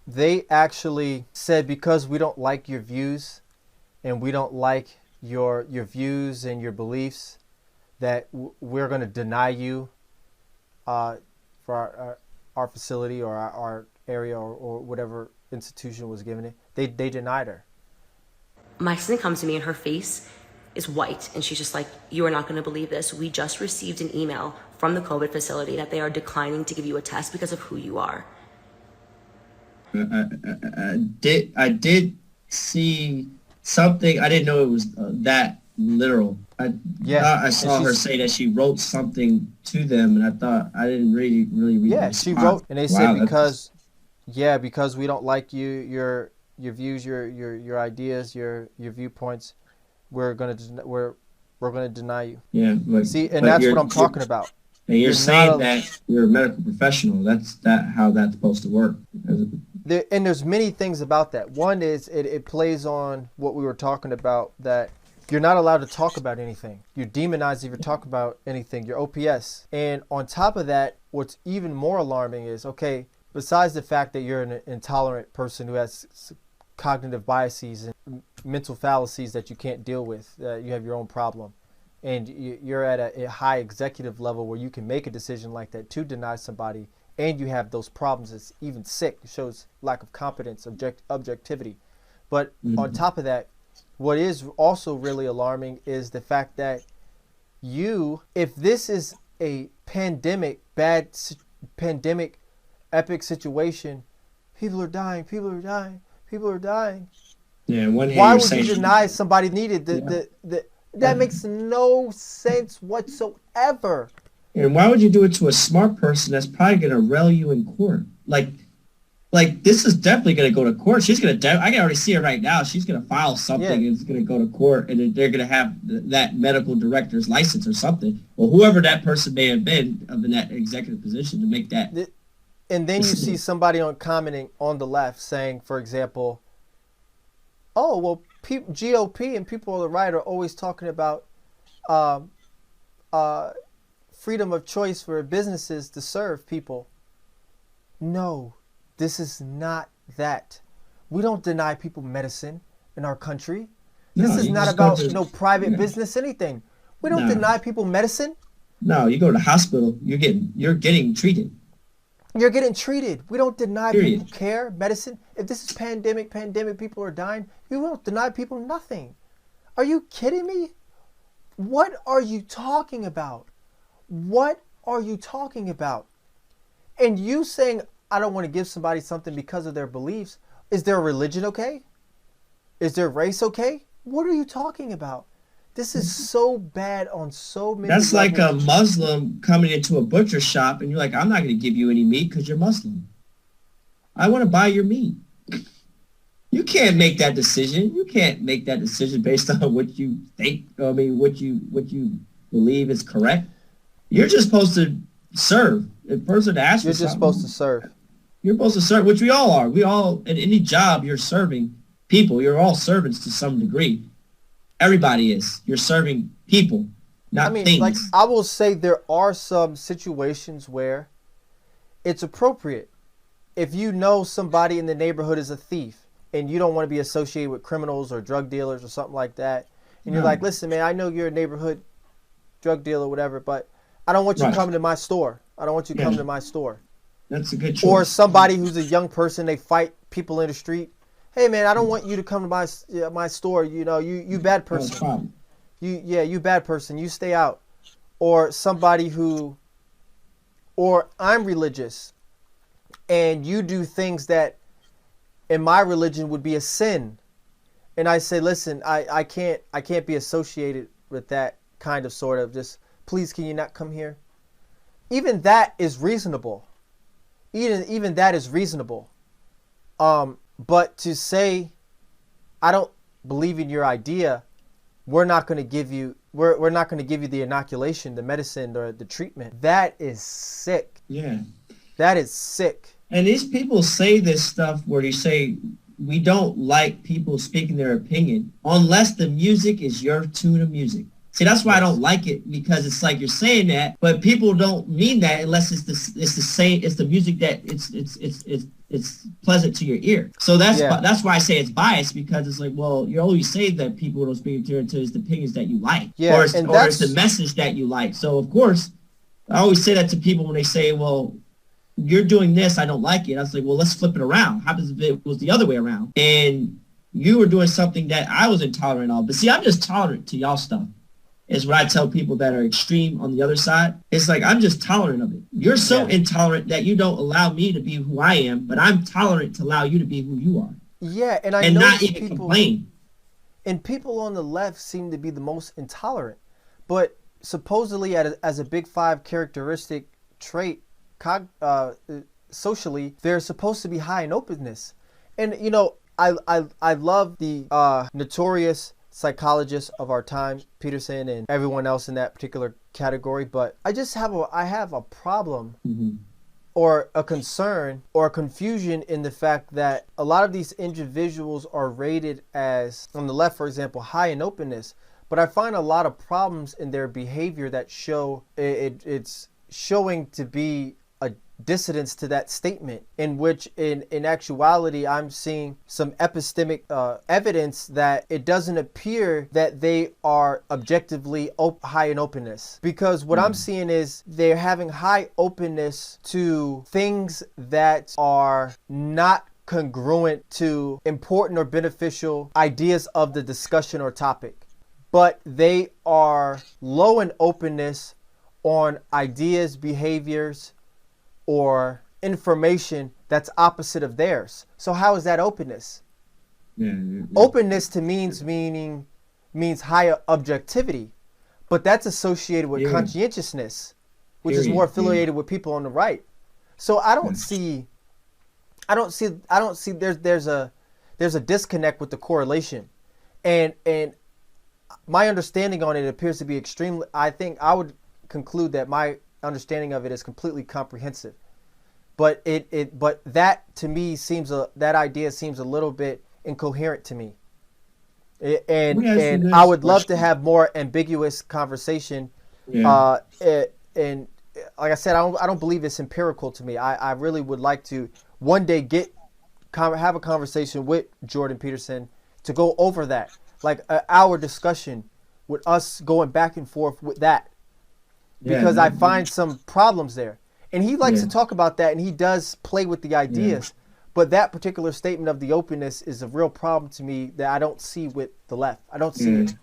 they actually said, because we don't like your views and we don't like your views and your beliefs, that we're going to deny you for our facility or our area or whatever institution was giving it. They denied her. My assistant comes to me and her face is white, and she's just like, "You are not going to believe this. We just received an email from the COVID facility that they are declining to give you a test because of who you are." I did see something. I didn't know it was that literal. I thought I saw her say that she wrote something to them, and I thought I didn't really read. Yeah, she wrote, and they said because we don't like your views, your ideas, your viewpoints, we're gonna deny you. Yeah, see, and that's what I'm talking about. And you're saying that you're a medical professional. That's how that's supposed to work. And there's many things about that. One is it plays on what we were talking about, that you're not allowed to talk about anything. You're demonized if you talk about anything. You're OPS. And on top of that, what's even more alarming is, okay, besides the fact that you're an intolerant person who has cognitive biases and mental fallacies that you can't deal with, you have your own problem, and you're at a high executive level where you can make a decision like that to deny somebody, and you have those problems, it's even sick. It shows lack of competence, objectivity. But on top of that, what is also really alarming is the fact that if this is a pandemic, epic situation, people are dying. Yeah, why would you deny somebody needed that makes no sense whatsoever. And why would you do it to a smart person that's probably going to rail you in court? Like this is definitely going to go to court. She's going to, I can already see her right now. She's going to file something and it's going to go to court, and they're going to have that medical director's license or something, or whoever that person may have been in that executive position to make that. And then you see somebody commenting on the left saying, for example, oh, well, GOP and people on the right are always talking about freedom of choice for businesses to serve people. No, this is not that. We don't deny people medicine in our country. This is not about private business, anything. We don't deny people medicine. No, you go to the hospital, you're getting treated. You're getting treated. We don't deny people care, medicine. If this is pandemic, people are dying. You won't deny people nothing. Are you kidding me? What are you talking about? What are you talking about? And you saying, I don't want to give somebody something because of their beliefs. Is their religion okay? Is their race okay? What are you talking about? This is so bad on so many levels. That's like a Muslim coming into a butcher shop and you're like, I'm not going to give you any meat because you're Muslim. I want to buy your meat. You can't make that decision. You can't make that decision based on what you think, what you believe is correct. You're just supposed to serve. The person asks you something, you're just supposed to serve. You're supposed to serve, which we all are. We all, in any job, you're serving people. You're all servants to some degree. Everybody is. You're serving people, not things. Like, I will say there are some situations where it's appropriate. If you know somebody in the neighborhood is a thief and you don't want to be associated with criminals or drug dealers or something like that, and you're like, listen, man, I know you're a neighborhood drug dealer or whatever, but I don't want you coming to my store. I don't want you coming to my store. That's a good choice. Or somebody who's a young person, they fight people in the street. Hey, man, I don't want you to come to my store. You know, you bad person. You bad person. You stay out. Or somebody or I'm religious, and you do things that in my religion would be a sin. And I say, listen, I can't be associated with that kind of sort of just, please, can you not come here? Even that is reasonable. Even that is reasonable. But to say, I don't believe in your idea, we're not going to give you the inoculation, the medicine, or the treatment. That is sick. Yeah. That is sick. And these people say this stuff where you say, we don't like people speaking their opinion unless the music is your tune of music. See, that's why I don't like it, because it's like you're saying that, but people don't mean that unless it's the same. It's the music that it's pleasant to your ear. So that's why I say it's biased, because it's like, well, you always say that people don't speak to is the opinions that you like, or it's the message that you like. So of course, I always say that to people when they say, well, you're doing this, I don't like it. I was like, well, let's flip it around. How happens if it was the other way around? And you were doing something that I was intolerant of. But see, I'm just tolerant to y'all stuff, is what I tell people that are extreme on the other side. It's like, I'm just tolerant of it. You're so intolerant that you don't allow me to be who I am, but I'm tolerant to allow you to be who you are. Yeah, and not even complain. And people on the left seem to be the most intolerant. But supposedly, as a Big Five characteristic trait, socially, they're supposed to be high in openness. And, you know, I love the notorious psychologists of our time, Peterson and everyone else in that particular category, but I have a problem or a concern or a confusion in the fact that a lot of these individuals are rated as, on the left, for example, high in openness, but I find a lot of problems in their behavior that show it's showing to be a dissidence to that statement, in which in actuality I'm seeing some epistemic evidence that it doesn't appear that they are objectively high in openness, because what I'm seeing is they're having high openness to things that are not congruent to important or beneficial ideas of the discussion or topic, but they are low in openness on ideas, behaviors, or information that's opposite of theirs. So how is that openness? Openness to means higher objectivity, but that's associated with conscientiousness, which is more affiliated with people on the right. So I don't see there's a disconnect with the correlation, and my understanding on it appears to be extremely, I think I would conclude that my understanding of it is completely comprehensive, but but that to me that idea seems a little bit incoherent to me, and I would love to have more ambiguous conversation. And like I said, I don't believe it's empirical to me. I really would like to one day have a conversation with Jordan Peterson to go over that, like an hour discussion with us going back and forth with that. Because I find some problems there. And he likes to talk about that, and he does play with the ideas. But that particular statement of the openness is a real problem to me that I don't see with the left. I don't see it.